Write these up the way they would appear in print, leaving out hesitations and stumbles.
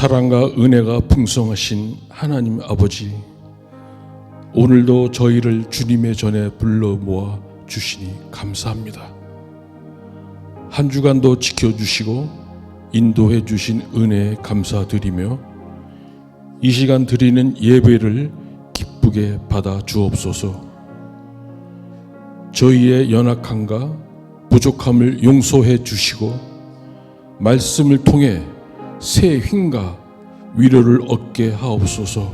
사랑과 은혜가 풍성하신 하나님 아버지, 오늘도 저희를 주님의 전에 불러 모아 주시니 감사합니다. 한 주간도 지켜주시고 인도해 주신 은혜에 감사드리며 이 시간 드리는 예배를 기쁘게 받아 주옵소서. 저희의 연약함과 부족함을 용서해 주시고 말씀을 통해 새 힘과 위로를 얻게 하옵소서.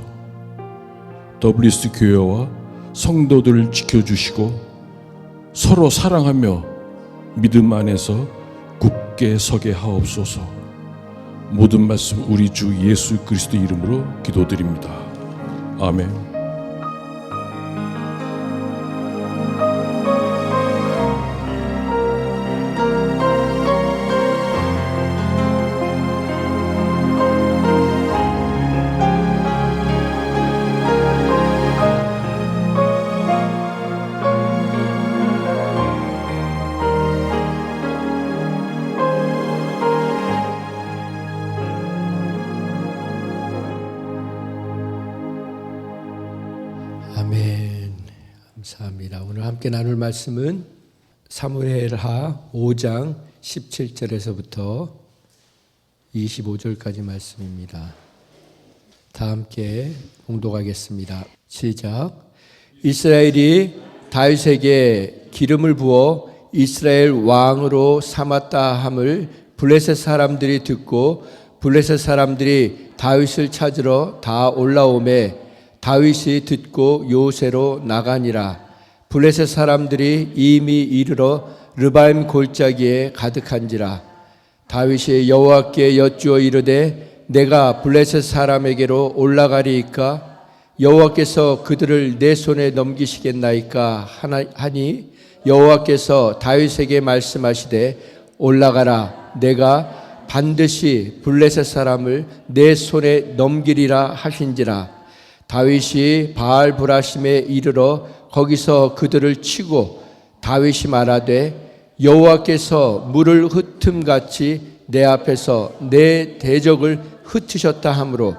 WC 교회와 성도들을 지켜주시고 서로 사랑하며 믿음 안에서 굳게 서게 하옵소서. 모든 말씀 우리 주 예수 그리스도 이름으로 기도드립니다. 아멘. 아멘. 감사합니다. 오늘 함께 나눌 말씀은 사무엘하 5장 17절에서부터 25절까지 말씀입니다. 다 함께 봉독하겠습니다. 시작. 이스라엘이 다윗에게 기름을 부어 이스라엘 왕으로 삼았다 함을 블레셋 사람들이 듣고 블레셋 사람들이 다윗을 찾으러 다 올라오매 다윗이 듣고 요새로 나가니라. 블레셋 사람들이 이미 이르러 르바임 골짜기에 가득한지라. 다윗이 여호와께 여쭈어 이르되 내가 블레셋 사람에게로 올라가리이까? 여호와께서 그들을 내 손에 넘기시겠나이까? 하니 여호와께서 다윗에게 말씀하시되 올라가라. 내가 반드시 블레셋 사람을 내 손에 넘기리라 하신지라. 다윗이 바알 브라심에 이르러 거기서 그들을 치고 다윗이 말하되 여호와께서 물을 흩음같이 내 앞에서 내 대적을 흩으셨다 하므로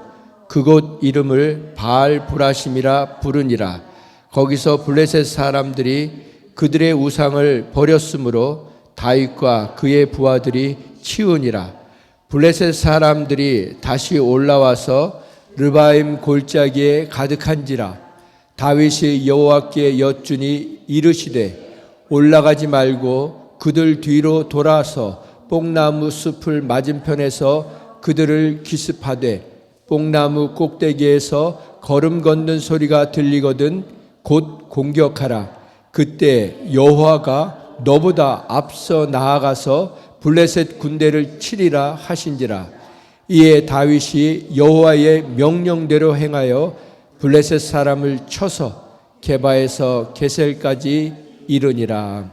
그곳 이름을 바알 브라심이라 부르니라. 거기서 블레셋 사람들이 그들의 우상을 버렸으므로 다윗과 그의 부하들이 치우니라. 블레셋 사람들이 다시 올라와서 르바임 골짜기에 가득한지라. 다윗이 여호와께 여쭈니 이르시되 올라가지 말고 그들 뒤로 돌아서 뽕나무 숲을 맞은편에서 그들을 기습하되 뽕나무 꼭대기에서 걸음 걷는 소리가 들리거든 곧 공격하라. 그때 여호와가 너보다 앞서 나아가서 블레셋 군대를 치리라 하신지라. 이에 다윗이 여호와의 명령대로 행하여 블레셋 사람을 쳐서 게바에서 게셀까지 이르니라.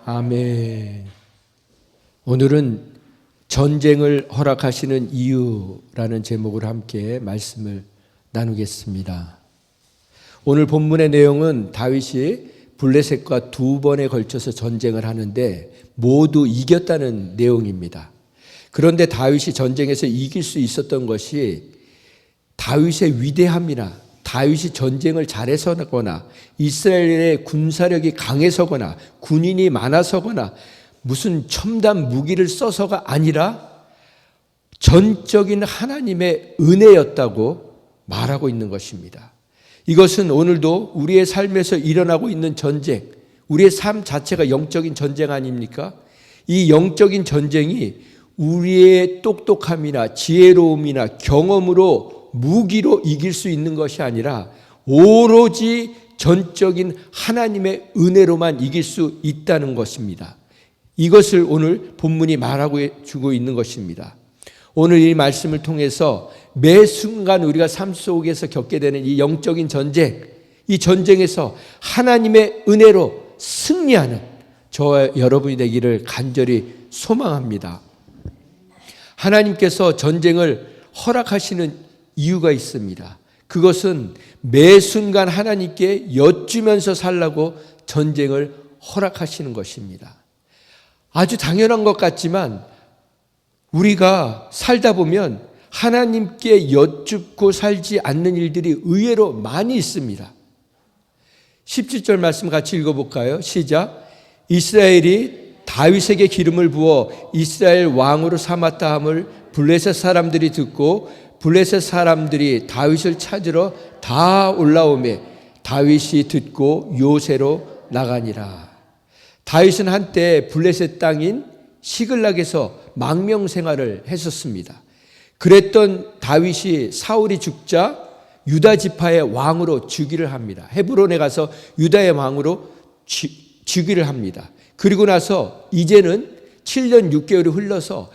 아멘. 오늘은 전쟁을 허락하시는 이유라는 제목으로 함께 말씀을 나누겠습니다. 오늘 본문의 내용은 다윗이 블레셋과 두 번에 걸쳐서 전쟁을 하는데 모두 이겼다는 내용입니다. 그런데 다윗이 전쟁에서 이길 수 있었던 것이 다윗의 위대함이나 다윗이 전쟁을 잘해서거나 이스라엘의 군사력이 강해서거나 군인이 많아서거나 무슨 첨단 무기를 써서가 아니라 전적인 하나님의 은혜였다고 말하고 있는 것입니다. 이것은 오늘도 우리의 삶에서 일어나고 있는 전쟁, 우리의 삶 자체가 영적인 전쟁 아닙니까? 이 영적인 전쟁이 우리의 똑똑함이나 지혜로움이나 경험으로 무기로 이길 수 있는 것이 아니라 오로지 전적인 하나님의 은혜로만 이길 수 있다는 것입니다. 이것을 오늘 본문이 말하고 주고 있는 것입니다. 오늘 이 말씀을 통해서 매 순간 우리가 삶 속에서 겪게 되는 이 영적인 전쟁, 이 전쟁에서 하나님의 은혜로 승리하는 저와 여러분이 되기를 간절히 소망합니다. 하나님께서 전쟁을 허락하시는 이유가 있습니다. 그것은 매 순간 하나님께 여쭈면서 살라고 전쟁을 허락하시는 것입니다. 아주 당연한 것 같지만 우리가 살다 보면 하나님께 여쭙고 살지 않는 일들이 의외로 많이 있습니다. 17절 말씀 같이 읽어볼까요? 시작. 이스라엘이 다윗에게 기름을 부어 이스라엘 왕으로 삼았다 함을 블레셋 사람들이 듣고 블레셋 사람들이 다윗을 찾으러 다 올라오매 다윗이 듣고 요새로 나가니라. 다윗은 한때 블레셋 땅인 시글락에서 망명 생활을 했었습니다. 그랬던 다윗이 사울이 죽자 유다 지파의 왕으로 즉위를 합니다. 헤브론에 가서 유다의 왕으로 즉위를 합니다. 그리고 나서 이제는 7년 6개월이 흘러서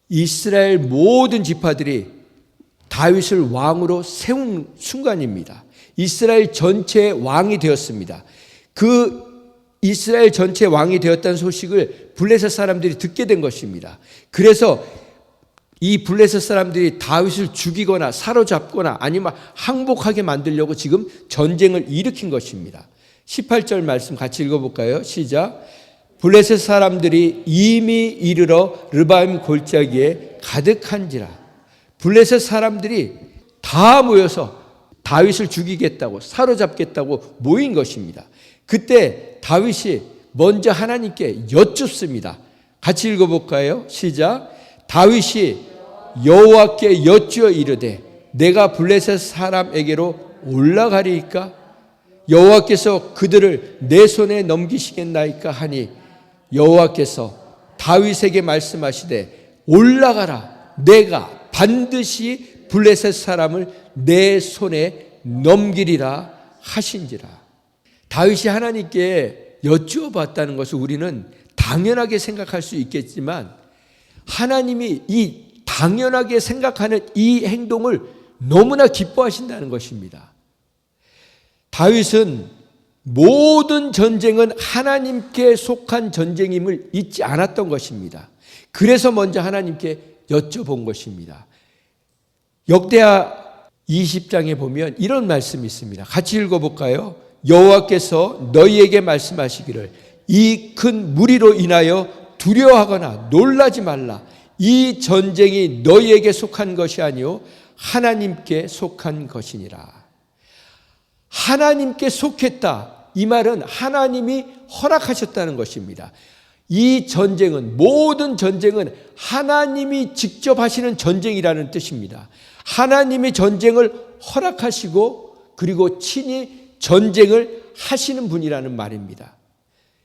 이스라엘 모든 지파들이 다윗을 왕으로 세운 순간입니다. 이스라엘 전체의 왕이 되었습니다. 그 이스라엘 전체 왕이 되었다는 소식을 블레셋 사람들이 듣게 된 것입니다. 그래서 이 블레셋 사람들이 다윗을 죽이거나 사로잡거나 아니면 항복하게 만들려고 지금 전쟁을 일으킨 것입니다. 18절 말씀 같이 읽어볼까요? 시작. 블레셋 사람들이 이미 이르러 르바임 골짜기에 가득한지라. 블레셋 사람들이 다 모여서 다윗을 죽이겠다고 사로잡겠다고 모인 것입니다. 그때 다윗이 먼저 하나님께 여쭙습니다. 같이 읽어볼까요? 시작. 다윗이 여호와께 여쭈어 이르되 내가 블레셋 사람에게로 올라가리이까? 여호와께서 그들을 내 손에 넘기시겠나이까 하니 여호와께서 다윗에게 말씀하시되 올라가라. 내가 반드시 블레셋 사람을 내 손에 넘기리라 하신지라. 다윗이 하나님께 여쭈어 봤다는 것을 우리는 당연하게 생각할 수 있겠지만 하나님이 이 당연하게 생각하는 이 행동을 너무나 기뻐하신다는 것입니다. 다윗은 모든 전쟁은 하나님께 속한 전쟁임을 잊지 않았던 것입니다. 그래서 먼저 하나님께 여쭤본 것입니다. 역대하 20장에 보면 이런 말씀이 있습니다. 같이 읽어볼까요? 여호와께서 너희에게 말씀하시기를 이 큰 무리로 인하여 두려워하거나 놀라지 말라. 이 전쟁이 너희에게 속한 것이 아니요 하나님께 속한 것이니라. 하나님께 속했다. 이 말은 하나님이 허락하셨다는 것입니다. 이 전쟁은 모든 전쟁은 하나님이 직접 하시는 전쟁이라는 뜻입니다. 하나님이 전쟁을 허락하시고 그리고 친히 전쟁을 하시는 분이라는 말입니다.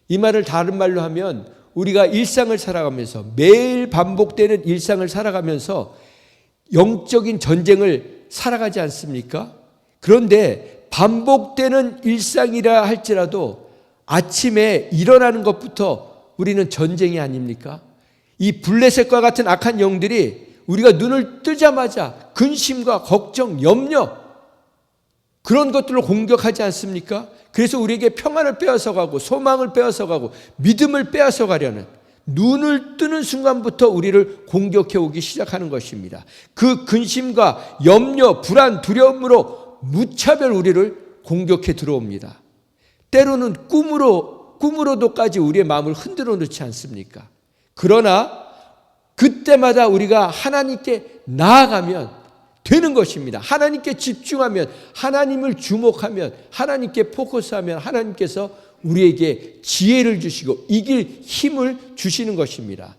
이 말을 다른 말로 하면 우리가 일상을 살아가면서 매일 반복되는 일상을 살아가면서 영적인 전쟁을 살아가지 않습니까? 그런데 반복되는 일상이라 할지라도 아침에 일어나는 것부터 우리는 전쟁이 아닙니까? 이 블레셋과 같은 악한 영들이 우리가 눈을 뜨자마자 근심과 걱정, 염려 그런 것들을 공격하지 않습니까? 그래서 우리에게 평안을 빼앗아가고 소망을 빼앗아가고 믿음을 빼앗아가려는 눈을 뜨는 순간부터 우리를 공격해 오기 시작하는 것입니다. 그 근심과 염려, 불안, 두려움으로 무차별 우리를 공격해 들어옵니다. 때로는 꿈으로도까지 우리의 마음을 흔들어 놓지 않습니까? 그러나 그때마다 우리가 하나님께 나아가면 되는 것입니다. 하나님께 집중하면, 하나님을 주목하면, 하나님께 포커스하면 하나님께서 우리에게 지혜를 주시고 이길 힘을 주시는 것입니다.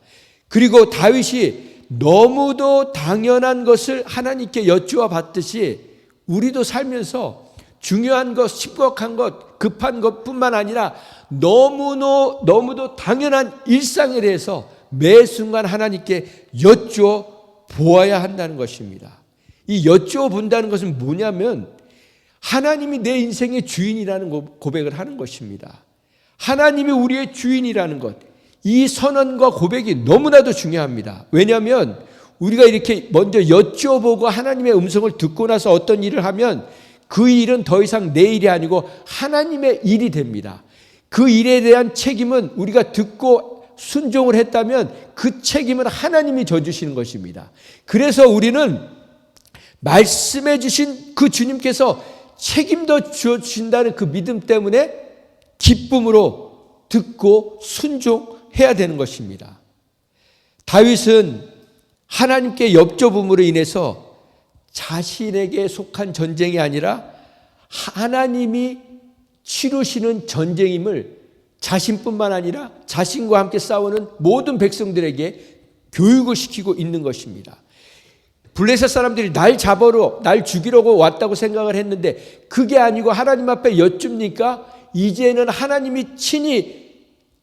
그리고 다윗이 너무도 당연한 것을 하나님께 여쭈어 봤듯이 우리도 살면서 중요한 것, 심각한 것, 급한 것뿐만 아니라 너무도 당연한 일상에 대해서 매 순간 하나님께 여쭈어 보아야 한다는 것입니다. 이 여쭈어 본다는 것은 뭐냐면 하나님이 내 인생의 주인이라는 고백을 하는 것입니다. 하나님이 우리의 주인이라는 것, 이 선언과 고백이 너무나도 중요합니다. 왜냐하면 우리가 이렇게 먼저 여쭈어보고 하나님의 음성을 듣고 나서 어떤 일을 하면 그 일은 더 이상 내 일이 아니고 하나님의 일이 됩니다. 그 일에 대한 책임은 우리가 듣고 순종을 했다면 그 책임은 하나님이 져주시는 것입니다. 그래서 우리는 말씀해 주신 그 주님께서 책임도 주신다는 그 믿음 때문에 기쁨으로 듣고 순종해야 되는 것입니다. 다윗은 하나님께 여쭤봄으로 인해서 자신에게 속한 전쟁이 아니라 하나님이 치르시는 전쟁임을 자신뿐만 아니라 자신과 함께 싸우는 모든 백성들에게 교육을 시키고 있는 것입니다. 블레셋 사람들이 날 잡으러, 날 죽이려고 왔다고 생각을 했는데 그게 아니고 하나님 앞에 여쭙니까 이제는 하나님이 친히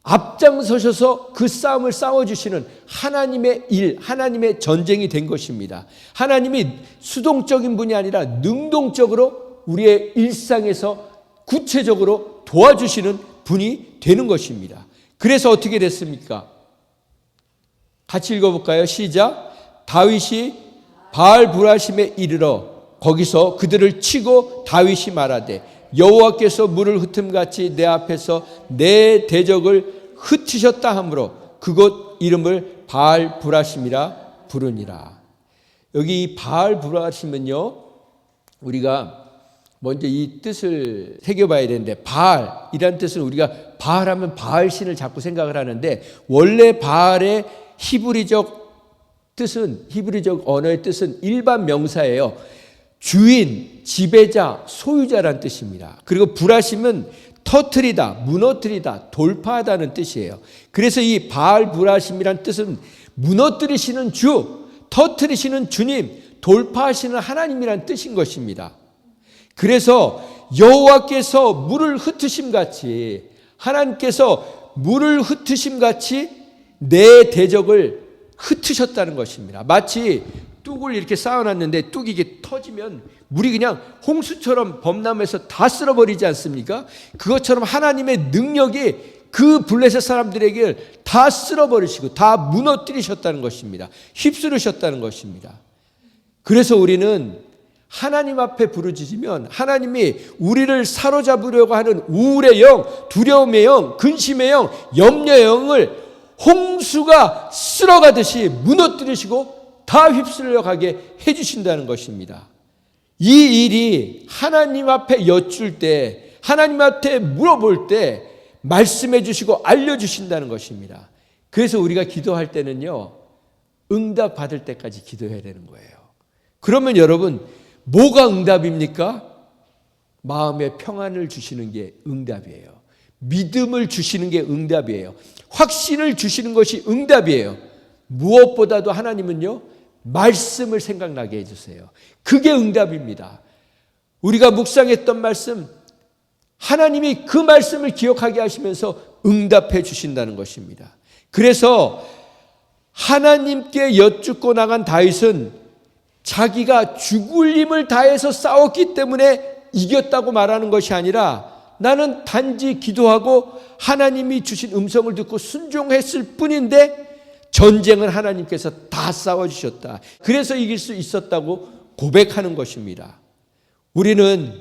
앞장서셔서 그 싸움을 싸워주시는 하나님의 일, 하나님의 전쟁이 된 것입니다. 하나님이 수동적인 분이 아니라 능동적으로 우리의 일상에서 구체적으로 도와주시는 분이 되는 것입니다. 그래서 어떻게 됐습니까? 같이 읽어볼까요? 시작. 다윗이 바알브라심에 이르러 거기서 그들을 치고 다윗이 말하되 여호와께서 물을 흩음같이 내 앞에서 내 대적을 흩으셨다 하므로 그곳 이름을 바알브라심이라 부르니라. 여기 이 바알브라심은요, 우리가 먼저 이 뜻을 새겨봐야 되는데, 바알이라는 뜻은 우리가 바알하면 바알신을 자꾸 생각을 하는데, 원래 바알의 히브리적 언어의 뜻은 일반 명사예요. 주인, 지배자, 소유자라는 뜻입니다. 그리고 브라심은 터트리다, 무너뜨리다, 돌파하다는 뜻이에요. 그래서 이 바알브라심이라는 뜻은 무너뜨리시는 주, 터트리시는 주님, 돌파하시는 하나님이라는 뜻인 것입니다. 그래서 여호와께서 물을 흩으심 같이, 하나님께서 물을 흩으심 같이 내 대적을 흩으셨다는 것입니다. 마치 뚝을 이렇게 쌓아놨는데 뚝이 이게 터지면 물이 그냥 홍수처럼 범람해서 다 쓸어버리지 않습니까? 그것처럼 하나님의 능력이 그 블레셋 사람들에게 다 쓸어버리시고 다 무너뜨리셨다는 것입니다. 휩쓸으셨다는 것입니다. 그래서 우리는 하나님 앞에 부르짖으면 하나님이 우리를 사로잡으려고 하는 우울의 영, 두려움의 영, 근심의 영, 염려의 영을 홍수가 쓸어가듯이 무너뜨리시고 다 휩쓸려 가게 해주신다는 것입니다. 이 일이 하나님 앞에 여쭐 때, 하나님 앞에 물어볼 때 말씀해 주시고 알려주신다는 것입니다. 그래서 우리가 기도할 때는요, 응답 받을 때까지 기도해야 되는 거예요. 그러면 여러분, 뭐가 응답입니까? 마음의 평안을 주시는 게 응답이에요. 믿음을 주시는 게 응답이에요. 확신을 주시는 것이 응답이에요. 무엇보다도 하나님은요, 말씀을 생각나게 해주세요. 그게 응답입니다. 우리가 묵상했던 말씀, 하나님이 그 말씀을 기억하게 하시면서 응답해 주신다는 것입니다. 그래서 하나님께 여쭙고 나간 다윗은 자기가 죽을 힘을 다해서 싸웠기 때문에 이겼다고 말하는 것이 아니라 나는 단지 기도하고 하나님이 주신 음성을 듣고 순종했을 뿐인데 전쟁은 하나님께서 다 싸워주셨다. 그래서 이길 수 있었다고 고백하는 것입니다. 우리는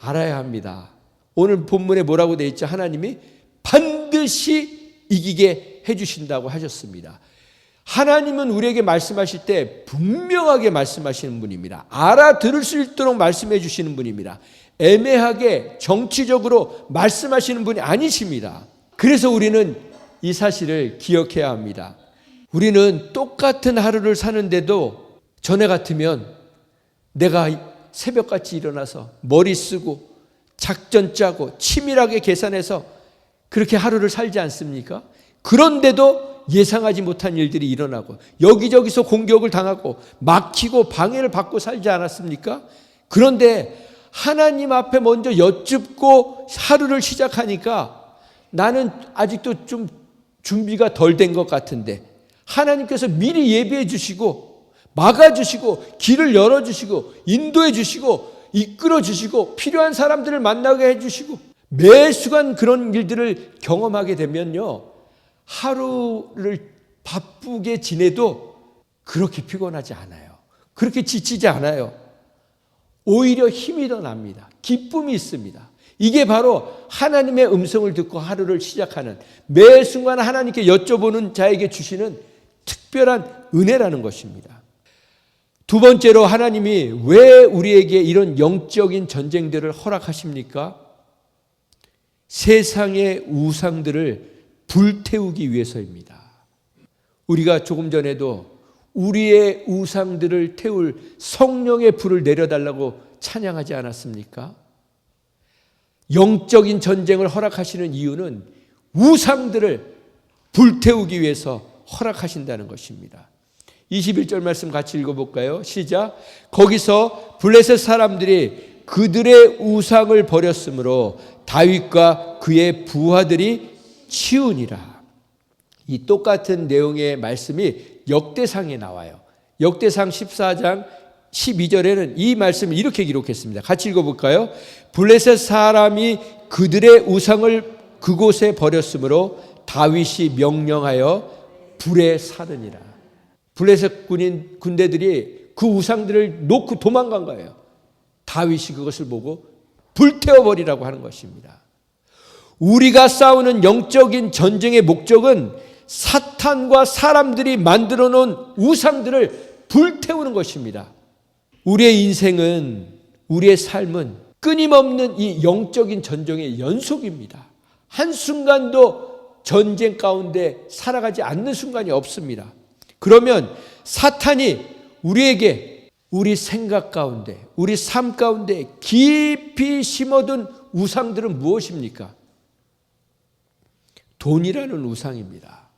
알아야 합니다. 오늘 본문에 뭐라고 되어 있죠? 하나님이 반드시 이기게 해주신다고 하셨습니다. 하나님은 우리에게 말씀하실 때 분명하게 말씀하시는 분입니다. 알아들을 수 있도록 말씀해 주시는 분입니다. 애매하게 정치적으로 말씀하시는 분이 아니십니다. 그래서 우리는 이 사실을 기억해야 합니다. 우리는 똑같은 하루를 사는데도 전에 같으면 내가 새벽같이 일어나서 머리 쓰고 작전 짜고 치밀하게 계산해서 그렇게 하루를 살지 않습니까? 그런데도 예상하지 못한 일들이 일어나고 여기저기서 공격을 당하고 막히고 방해를 받고 살지 않았습니까? 그런데 하나님 앞에 먼저 여쭙고 하루를 시작하니까 나는 아직도 좀 준비가 덜 된 것 같은데 하나님께서 미리 예비해 주시고 막아주시고 길을 열어주시고 인도해 주시고 이끌어 주시고 필요한 사람들을 만나게 해주시고 매 순간 그런 일들을 경험하게 되면요, 하루를 바쁘게 지내도 그렇게 피곤하지 않아요. 그렇게 지치지 않아요. 오히려 힘이 더 납니다. 기쁨이 있습니다. 이게 바로 하나님의 음성을 듣고 하루를 시작하는, 매 순간 하나님께 여쭤보는 자에게 주시는 특별한 은혜라는 것입니다. 두 번째로 하나님이 왜 우리에게 이런 영적인 전쟁들을 허락하십니까? 세상의 우상들을 불태우기 위해서입니다. 우리가 조금 전에도 우리의 우상들을 태울 성령의 불을 내려달라고 찬양하지 않았습니까? 영적인 전쟁을 허락하시는 이유는 우상들을 불태우기 위해서 허락하신다는 것입니다. 21절 말씀 같이 읽어볼까요? 시작. 거기서 블레셋 사람들이 그들의 우상을 버렸으므로 다윗과 그의 부하들이 치우니라. 이 똑같은 내용의 말씀이 역대상에 나와요. 역대상 14장 12절에는 이 말씀을 이렇게 기록했습니다. 같이 읽어볼까요? 블레셋 사람이 그들의 우상을 그곳에 버렸으므로 다윗이 명령하여 불에 사르니라. 블레셋 군대들이 그 우상들을 놓고 도망간 거예요. 다윗이 그것을 보고 불태워버리라고 하는 것입니다. 우리가 싸우는 영적인 전쟁의 목적은 사탄과 사람들이 만들어 놓은 우상들을 불태우는 것입니다. 우리의 인생은, 우리의 삶은 끊임없는 이 영적인 전쟁의 연속입니다. 한순간도 전쟁 가운데 살아가지 않는 순간이 없습니다. 그러면 사탄이 우리에게 우리 생각 가운데, 우리 삶 가운데 깊이 심어둔 우상들은 무엇입니까? 돈이라는 우상입니다.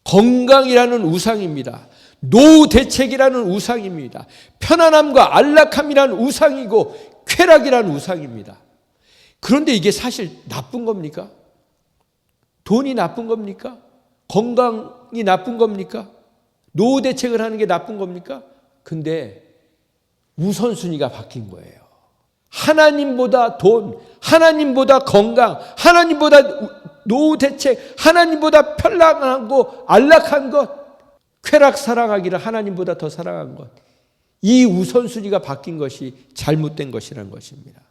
건강이라는 우상입니다. 노후 대책이라는 우상입니다. 편안함과 안락함이라는 우상이고 쾌락이라는 우상입니다. 그런데 이게 사실 나쁜 겁니까? 돈이 나쁜 겁니까? 건강이 나쁜 겁니까? 노후 대책을 하는 게 나쁜 겁니까? 근데 우선순위가 바뀐 거예요. 하나님보다 돈, 하나님보다 건강, 하나님보다 노후 대책, 하나님보다 편안하고 안락한 것, 쾌락 사랑하기를 하나님보다 더 사랑한 것, 이 우선순위가 바뀐 것이 잘못된 것이라는 것입니다.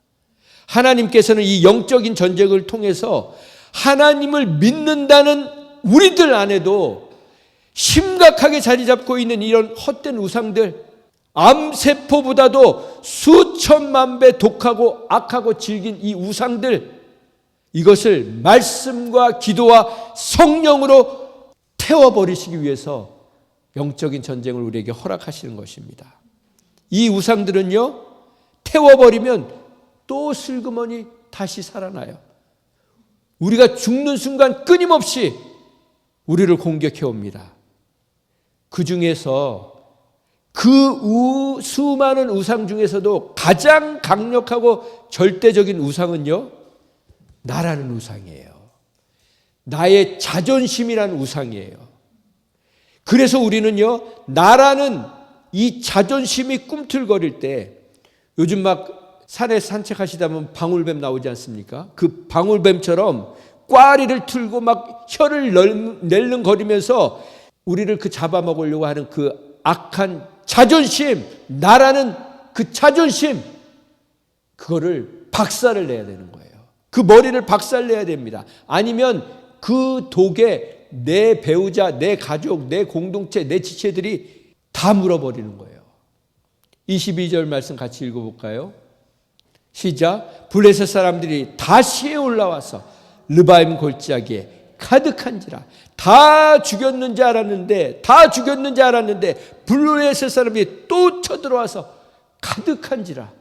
하나님께서는 이 영적인 전쟁을 통해서 하나님을 믿는다는 우리들 안에도 심각하게 자리 잡고 있는 이런 헛된 우상들, 암세포보다도 수천만 배 독하고 악하고 질긴 이 우상들, 이것을 말씀과 기도와 성령으로 태워버리시기 위해서 영적인 전쟁을 우리에게 허락하시는 것입니다. 이 우상들은요, 태워버리면 또 슬그머니 다시 살아나요. 우리가 죽는 순간 끊임없이 우리를 공격해 옵니다. 그 중에서 그 수많은 우상 중에서도 가장 강력하고 절대적인 우상은요, 나라는 우상이에요. 나의 자존심이라는 우상이에요. 그래서 우리는요, 나라는 이 자존심이 꿈틀거릴 때, 요즘 막 산에 산책하시다 보면 방울뱀 나오지 않습니까? 그 방울뱀처럼 꽈리를 틀고 막 혀를 낼름거리면서 우리를 그 잡아먹으려고 하는 그 악한 자존심, 나라는 그 자존심, 그거를 박살을 내야 되는 거예요. 그 머리를 박살내야 됩니다. 아니면 그 독에 내 배우자, 내 가족, 내 공동체, 내 지체들이 다 물어버리는 거예요. 22절 말씀 같이 읽어볼까요? 시작. 블레셋 사람들이 다시에 올라와서 르바임 골짜기에 가득한지라. 다 죽였는 줄 알았는데 블레셋 사람이 또 쳐들어와서 가득한지라.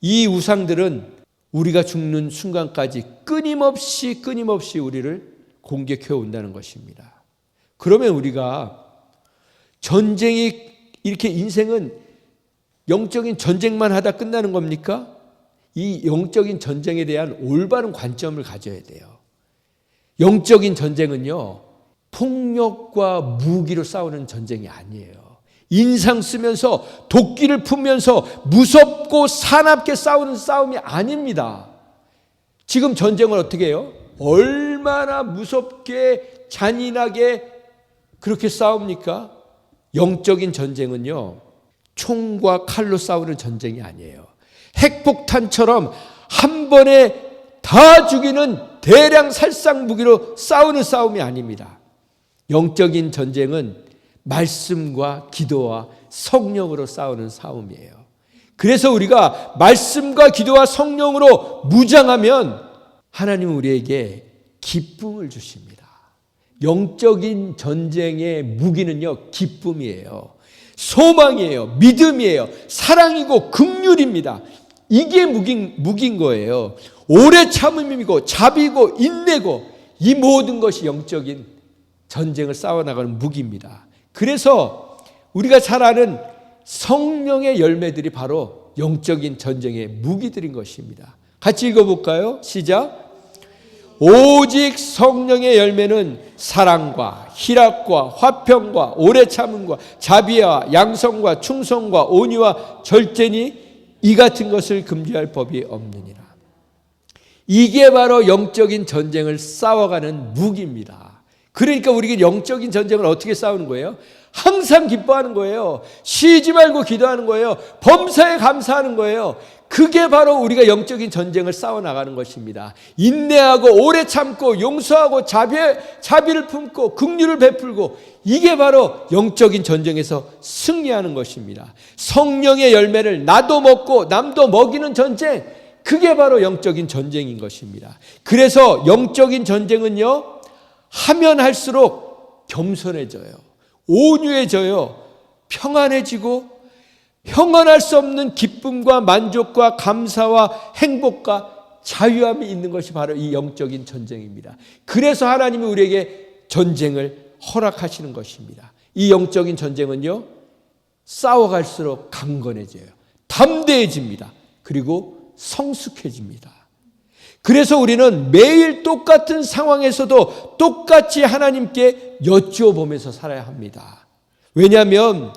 이 우상들은 우리가 죽는 순간까지 끊임없이 우리를 공격해 온다는 것입니다. 그러면 우리가 전쟁이 이렇게 인생은 영적인 전쟁만 하다 끝나는 겁니까? 이 영적인 전쟁에 대한 올바른 관점을 가져야 돼요. 영적인 전쟁은요, 폭력과 무기로 싸우는 전쟁이 아니에요. 인상 쓰면서 도끼를 품면서 무섭고 사납게 싸우는 싸움이 아닙니다. 지금 전쟁을 어떻게 해요? 얼마나 무섭게 잔인하게 그렇게 싸웁니까? 영적인 전쟁은요, 총과 칼로 싸우는 전쟁이 아니에요. 핵폭탄처럼 한 번에 다 죽이는 대량 살상 무기로 싸우는 싸움이 아닙니다. 영적인 전쟁은 말씀과 기도와 성령으로 싸우는 싸움이에요. 그래서 우리가 말씀과 기도와 성령으로 무장하면 하나님은 우리에게 기쁨을 주십니다. 영적인 전쟁의 무기는요, 기쁨이에요. 소망이에요. 믿음이에요. 사랑이고 긍휼입니다. 이게 무기인 거예요. 오래 참음이고 자비고 인내고 이 모든 것이 영적인 전쟁을 싸워나가는 무기입니다. 그래서 우리가 잘 아는 성령의 열매들이 바로 영적인 전쟁의 무기들인 것입니다. 같이 읽어볼까요? 시작. 오직 성령의 열매는 사랑과 희락과 화평과 오래 참음과 자비와 양성과 충성과 온유와 절제니 이 같은 것을 금지할 법이 없느니라. 이게 바로 영적인 전쟁을 싸워가는 무기입니다. 그러니까 우리가 영적인 전쟁을 어떻게 싸우는 거예요? 항상 기뻐하는 거예요. 쉬지 말고 기도하는 거예요. 범사에 감사하는 거예요. 그게 바로 우리가 영적인 전쟁을 싸워나가는 것입니다. 인내하고 오래 참고 용서하고 자비를 품고 긍휼을 베풀고 이게 바로 영적인 전쟁에서 승리하는 것입니다. 성령의 열매를 나도 먹고 남도 먹이는 전쟁, 그게 바로 영적인 전쟁인 것입니다. 그래서 영적인 전쟁은요, 하면 할수록 겸손해져요. 온유해져요. 평안해지고 형언할 수 없는 기쁨과 만족과 감사와 행복과 자유함이 있는 것이 바로 이 영적인 전쟁입니다. 그래서 하나님이 우리에게 전쟁을 허락하시는 것입니다. 이 영적인 전쟁은요, 싸워갈수록 강건해져요. 담대해집니다. 그리고 성숙해집니다. 그래서 우리는 매일 똑같은 상황에서도 똑같이 하나님께 여쭈어보면서 살아야 합니다. 왜냐하면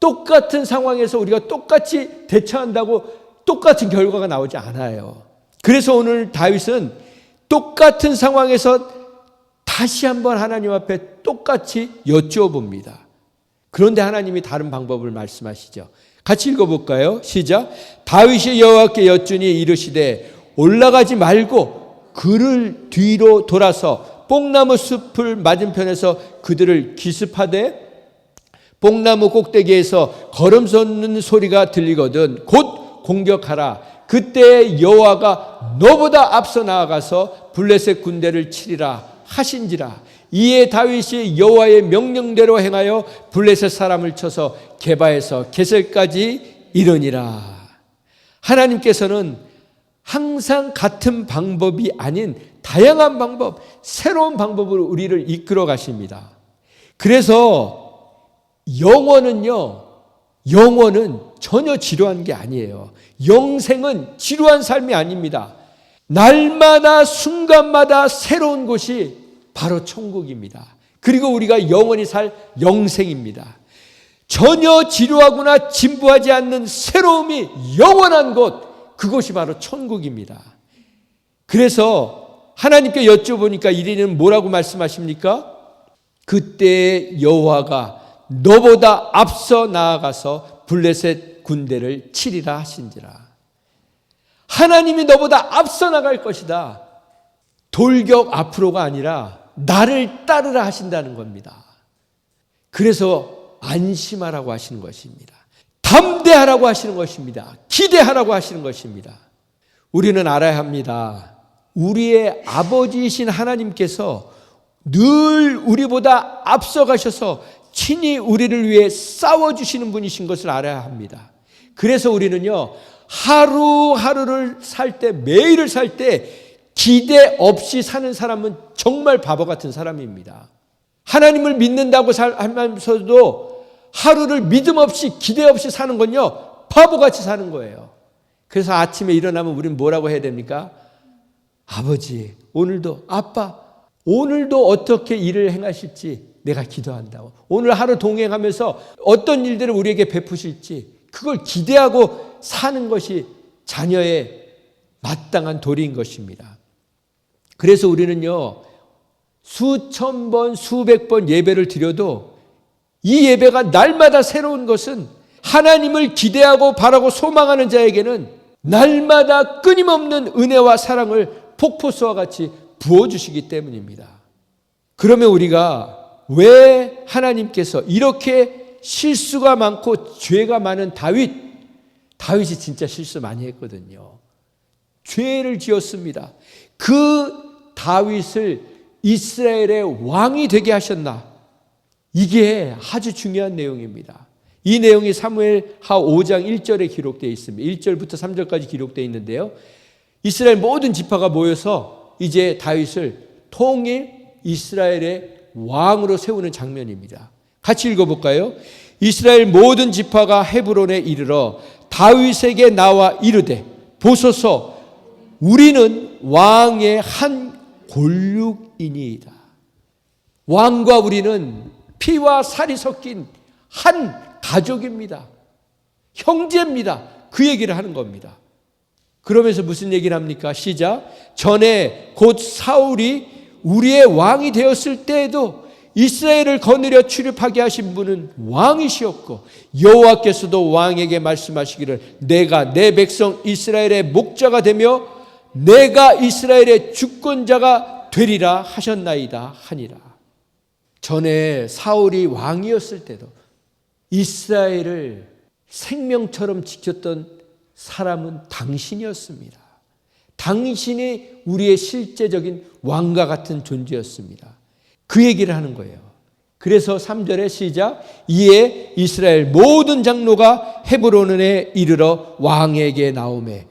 똑같은 상황에서 우리가 똑같이 대처한다고 똑같은 결과가 나오지 않아요. 그래서 오늘 다윗은 똑같은 상황에서 다시 한번 하나님 앞에 똑같이 여쭈어봅니다. 그런데 하나님이 다른 방법을 말씀하시죠. 같이 읽어볼까요? 시작. 다윗이 여호와께 여쭈니 이르시되 올라가지 말고 그를 뒤로 돌아서 뽕나무 숲을 맞은편에서 그들을 기습하되 뽕나무 꼭대기에서 걸음 솟는 소리가 들리거든 곧 공격하라. 그때 여호와가 너보다 앞서 나아가서 블레셋 군대를 치리라 하신지라. 이에 다윗이 여호와의 명령대로 행하여 블레셋 사람을 쳐서 게바에서 게셀까지 이르니라. 하나님께서는 항상 같은 방법이 아닌 다양한 방법, 새로운 방법으로 우리를 이끌어 가십니다. 그래서 영원은 전혀 지루한 게 아니에요. 영생은 지루한 삶이 아닙니다. 날마다 순간마다 새로운 곳이 바로 천국입니다. 그리고 우리가 영원히 살 영생입니다. 전혀 지루하거나 진부하지 않는 새로움이 영원한 곳, 그것이 바로 천국입니다. 그래서 하나님께 여쭤보니까 이리는 뭐라고 말씀하십니까? 그때 여호와가 너보다 앞서 나아가서 블레셋 군대를 치리라 하신지라. 하나님이 너보다 앞서 나갈 것이다. 돌격 앞으로가 아니라 나를 따르라 하신다는 겁니다. 그래서 안심하라고 하시는 것입니다. 담대하라고 하시는 것입니다. 기대하라고 하시는 것입니다. 우리는 알아야 합니다. 우리의 아버지이신 하나님께서 늘 우리보다 앞서가셔서 친히 우리를 위해 싸워주시는 분이신 것을 알아야 합니다. 그래서 우리는요, 하루하루를 살 때, 매일을 살 때 기대 없이 사는 사람은 정말 바보 같은 사람입니다. 하나님을 믿는다고 하면서도 하루를 믿음 없이 기대 없이 사는 건요, 바보같이 사는 거예요. 그래서 아침에 일어나면 우리는 뭐라고 해야 됩니까? 아버지, 오늘도, 아빠, 오늘도 어떻게 일을 행하실지 내가 기도한다고. 오늘 하루 동행하면서 어떤 일들을 우리에게 베푸실지 그걸 기대하고 사는 것이 자녀의 마땅한 도리인 것입니다. 그래서 우리는요, 수천 번, 수백 번 예배를 드려도 이 예배가 날마다 새로운 것은 하나님을 기대하고 바라고 소망하는 자에게는 날마다 끊임없는 은혜와 사랑을 폭포수와 같이 부어주시기 때문입니다. 그러면 우리가 왜 하나님께서 이렇게 실수가 많고 죄가 많은 다윗이 진짜 실수 많이 했거든요. 죄를 지었습니다. 그 다윗을 이스라엘의 왕이 되게 하셨나? 이게 아주 중요한 내용입니다. 이 내용이 사무엘하 5장 1절에 기록되어 있습니다. 1절부터 3절까지 기록되어 있는데요. 이스라엘 모든 지파가 모여서 이제 다윗을 통일 이스라엘의 왕으로 세우는 장면입니다. 같이 읽어볼까요? 이스라엘 모든 지파가 헤브론에 이르러 다윗에게 나와 이르되 보소서 우리는 왕의 한 골육이니이다. 왕과 우리는 피와 살이 섞인 한 가족입니다. 형제입니다. 그 얘기를 하는 겁니다. 그러면서 무슨 얘기를 합니까? 시작. 전에 곧 사울이 우리의 왕이 되었을 때에도 이스라엘을 거느려 출입하게 하신 분은 왕이시었고 여호와께서도 왕에게 말씀하시기를 내가 내 백성 이스라엘의 목자가 되며 내가 이스라엘의 주권자가 되리라 하셨나이다 하니라. 전에 사울이 왕이었을 때도 이스라엘을 생명처럼 지켰던 사람은 당신이었습니다. 당신이 우리의 실제적인 왕과 같은 존재였습니다. 그 얘기를 하는 거예요. 그래서 3절에 시작. 이에 이스라엘 모든 장로가 헤브론에 이르러 왕에게 나오매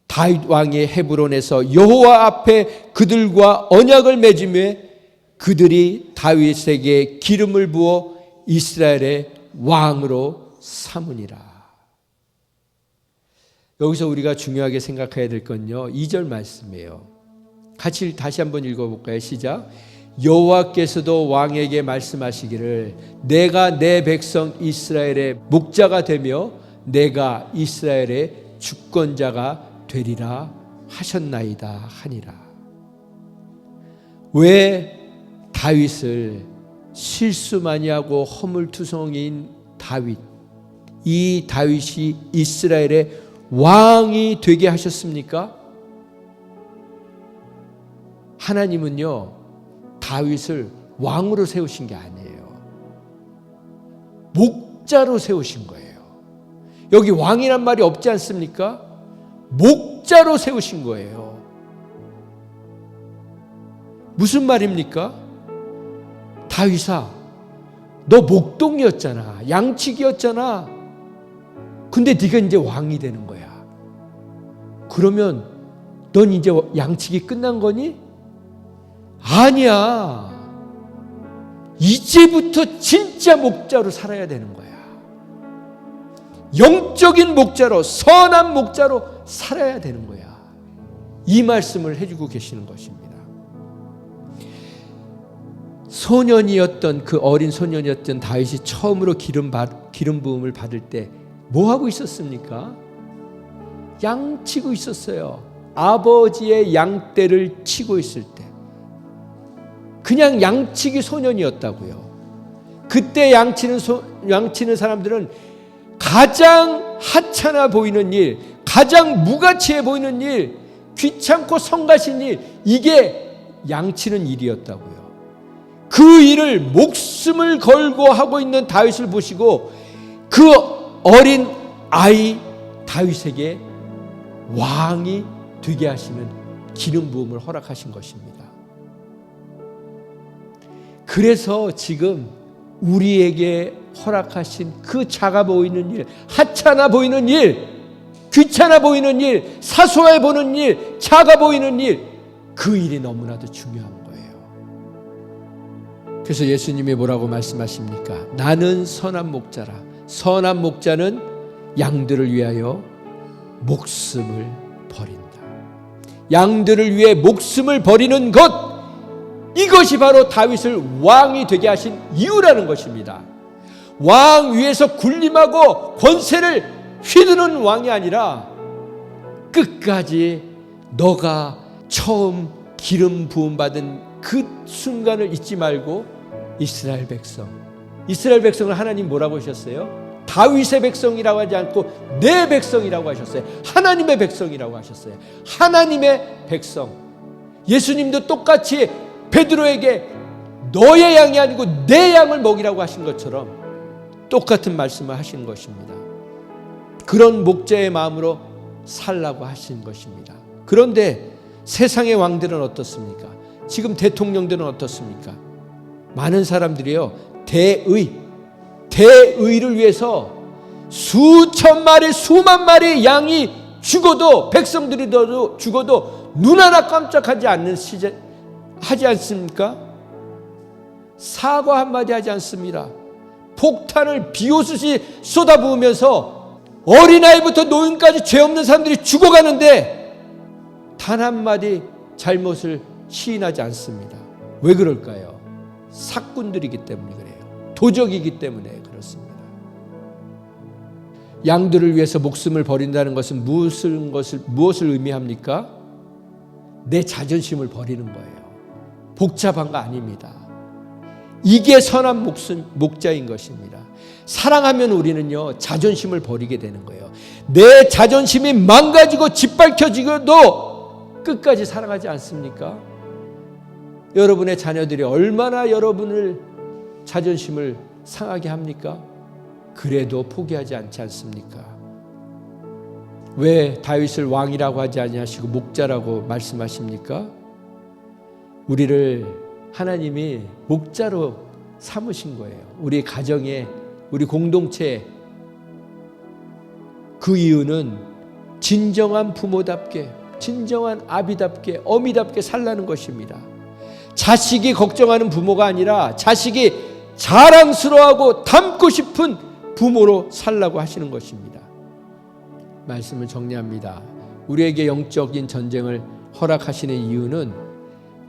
다윗 왕이 헤브론에서 여호와 앞에 그들과 언약을 맺으며 그들이 다윗에게 기름을 부어 이스라엘의 왕으로 삼으니라. 여기서 우리가 중요하게 생각해야 될 건요 2절 말씀이에요. 같이 다시 한번 읽어볼까요? 시작. 여호와께서도 왕에게 말씀하시기를 내가 내 백성 이스라엘의 목자가 되며 내가 이스라엘의 주권자가 되리라 하셨나이다 하니라. 왜 다윗을 실수 많이 하고 허물투성인 다윗, 이 다윗이 이스라엘의 왕이 되게 하셨습니까? 하나님은요 다윗을 왕으로 세우신 게 아니에요. 목자로 세우신 거예요. 여기 왕이란 말이 없지 않습니까? 목자로 세우신 거예요. 무슨 말입니까? 다윗아, 너 목동이었잖아. 양치기였잖아. 근데 네가 이제 왕이 되는 거야. 그러면 넌 이제 양치기 끝난 거니? 아니야. 이제부터 진짜 목자로 살아야 되는 거야. 영적인 목자로, 선한 목자로 살아야 되는 거야. 이 말씀을 해주고 계시는 것입니다. 소년이었던 그 어린 소년이었던 다윗이 처음으로 기름 부음을 받을 때 뭐 하고 있었습니까? 양치고 있었어요. 아버지의 양떼를 치고 있을 때. 그냥 양치기 소년이었다고요. 그때 양치는 사람들은 가장 하찮아 보이는 일, 가장 무가치해 보이는 일, 귀찮고 성가신 일, 이게 양치는 일이었다고요. 그 일을 목숨을 걸고 하고 있는 다윗을 보시고 그 어린 아이 다윗에게 왕이 되게 하시는 기름 부음을 허락하신 것입니다. 그래서 지금 우리에게 허락하신 그 작아 보이는 일, 하찮아 보이는 일, 귀찮아 보이는 일, 사소해 보이는 일, 작아 보이는 일, 그 일이 너무나도 중요한 거예요. 그래서 예수님이 뭐라고 말씀하십니까? 나는 선한 목자라. 선한 목자는 양들을 위하여 목숨을 버린다. 양들을 위해 목숨을 버리는 것, 이것이 바로 다윗을 왕이 되게 하신 이유라는 것입니다. 왕 위에서 군림하고 권세를 휘두르는 왕이 아니라 끝까지 너가 처음 기름 부음 받은 그 순간을 잊지 말고 이스라엘 백성을 하나님 뭐라고 하셨어요? 다윗의 백성이라고 하지 않고 내 백성이라고 하셨어요. 하나님의 백성이라고 하셨어요. 하나님의 백성. 예수님도 똑같이 베드로에게 너의 양이 아니고 내 양을 먹이라고 하신 것처럼 똑같은 말씀을 하신 것입니다. 그런 목자의 마음으로 살라고 하신 것입니다. 그런데 세상의 왕들은 어떻습니까? 지금 대통령들은 어떻습니까? 많은 사람들이요, 대의를 위해서 수천 마리, 수만 마리 양이 죽어도, 백성들이 죽어도 눈 하나 깜짝하지 않는 시제 하지 않습니까? 사과 한마디 하지 않습니다. 폭탄을 비오듯이 쏟아부으면서 어린아이부터 노인까지 죄 없는 사람들이 죽어가는데 단 한마디 잘못을 시인하지 않습니다. 왜 그럴까요? 사꾼들이기 때문에 그래요. 도적이기 때문에 그렇습니다. 양들을 위해서 목숨을 버린다는 것은 무엇을 의미합니까? 내 자존심을 버리는 거예요. 복잡한 거 아닙니다. 이게 선한 목자인 것입니다. 사랑하면 우리는요, 자존심을 버리게 되는 거예요. 내 자존심이 망가지고 짓밟혀지고도 끝까지 사랑하지 않습니까? 여러분의 자녀들이 얼마나 여러분을 자존심을 상하게 합니까? 그래도 포기하지 않지 않습니까? 왜 다윗을 왕이라고 하지 아니하시고 목자라고 말씀하십니까? 우리를 하나님이 목자로 삼으신 거예요. 우리 가정에, 우리 공동체에. 그 이유는 진정한 부모답게, 진정한 아비답게, 어미답게 살라는 것입니다. 자식이 걱정하는 부모가 아니라 자식이 자랑스러워하고 닮고 싶은 부모로 살라고 하시는 것입니다. 말씀을 정리합니다. 우리에게 영적인 전쟁을 허락하시는 이유는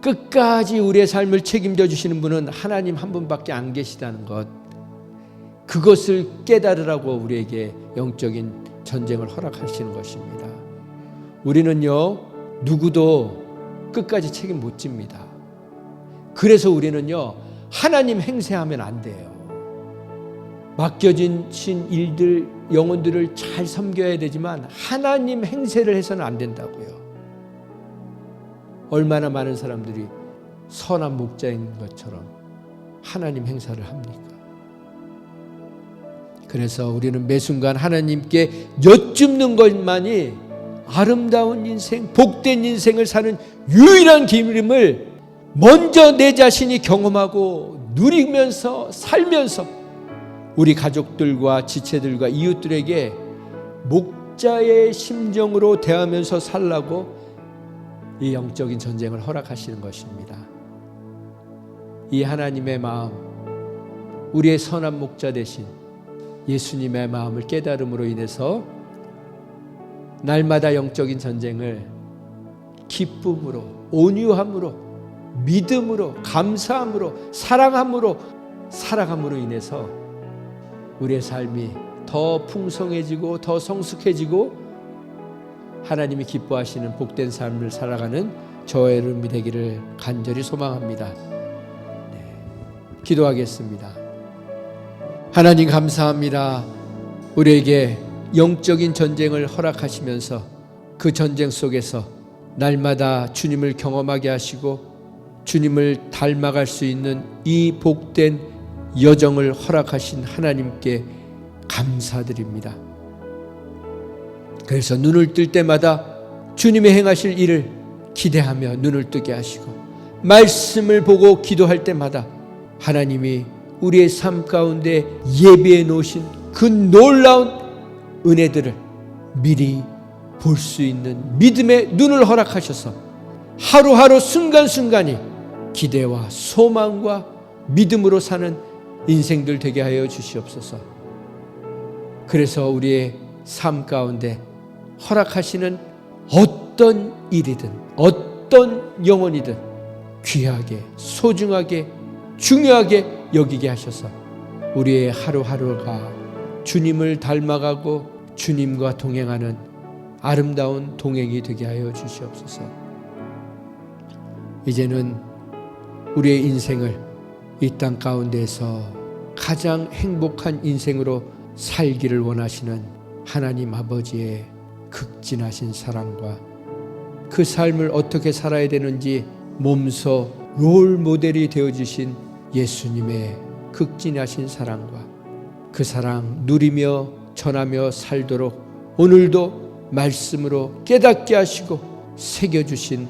끝까지 우리의 삶을 책임져 주시는 분은 하나님 한 분밖에 안 계시다는 것, 그것을 깨달으라고 우리에게 영적인 전쟁을 허락하시는 것입니다. 우리는요, 누구도 끝까지 책임 못 집니다. 그래서 우리는요, 하나님 행세하면 안 돼요. 맡겨진 일들, 영혼들을 잘 섬겨야 되지만 하나님 행세를 해서는 안 된다고요. 얼마나 많은 사람들이 선한 목자인 것처럼 하나님 행사를 합니까? 그래서 우리는 매 순간 하나님께 여쭙는 것만이 아름다운 인생, 복된 인생을 사는 유일한 기름을 먼저 내 자신이 경험하고 누리면서 살면서 우리 가족들과 지체들과 이웃들에게 목자의 심정으로 대하면서 살라고 이 영적인 전쟁을 허락하시는 것입니다. 이 하나님의 마음, 우리의 선한 목자 되신 예수님의 마음을 깨달음으로 인해서 날마다 영적인 전쟁을 기쁨으로, 온유함으로, 믿음으로, 감사함으로, 사랑함으로 살아감으로 인해서 우리의 삶이 더 풍성해지고 더 성숙해지고 하나님이 기뻐하시는 복된 삶을 살아가는 저의 여러분이 되기를 간절히 소망합니다. 기도하겠습니다. 하나님 감사합니다. 우리에게 영적인 전쟁을 허락하시면서 그 전쟁 속에서 날마다 주님을 경험하게 하시고 주님을 닮아갈 수 있는 이 복된 여정을 허락하신 하나님께 감사드립니다. 그래서 눈을 뜰 때마다 주님의 행하실 일을 기대하며 눈을 뜨게 하시고 말씀을 보고 기도할 때마다 하나님이 우리의 삶 가운데 예비해 놓으신 그 놀라운 은혜들을 미리 볼 수 있는 믿음의 눈을 허락하셔서 하루하루 순간순간이 기대와 소망과 믿음으로 사는 인생들 되게 하여 주시옵소서. 그래서 우리의 삶 가운데 허락하시는 어떤 일이든 어떤 영혼이든 귀하게, 소중하게, 중요하게 여기게 하셔서 우리의 하루하루가 주님을 닮아가고 주님과 동행하는 아름다운 동행이 되게 하여 주시옵소서. 이제는 우리의 인생을 이 땅 가운데에서 가장 행복한 인생으로 살기를 원하시는 하나님 아버지의 극진하신 사랑과 그 삶을 어떻게 살아야 되는지 몸소 롤 모델이 되어주신 예수님의 극진하신 사랑과 그 사랑 누리며 전하며 살도록 오늘도 말씀으로 깨닫게 하시고 새겨주신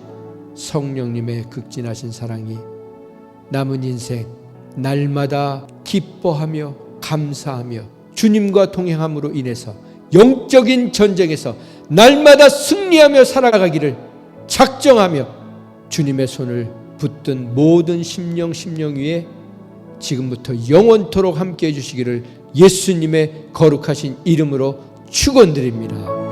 성령님의 극진하신 사랑이 남은 인생 날마다 기뻐하며 감사하며 주님과 동행함으로 인해서 영적인 전쟁에서 날마다 승리하며 살아가기를 작정하며 주님의 손을 붙든 모든 심령 위에 지금부터 영원토록 함께해 주시기를 예수님의 거룩하신 이름으로 축원드립니다.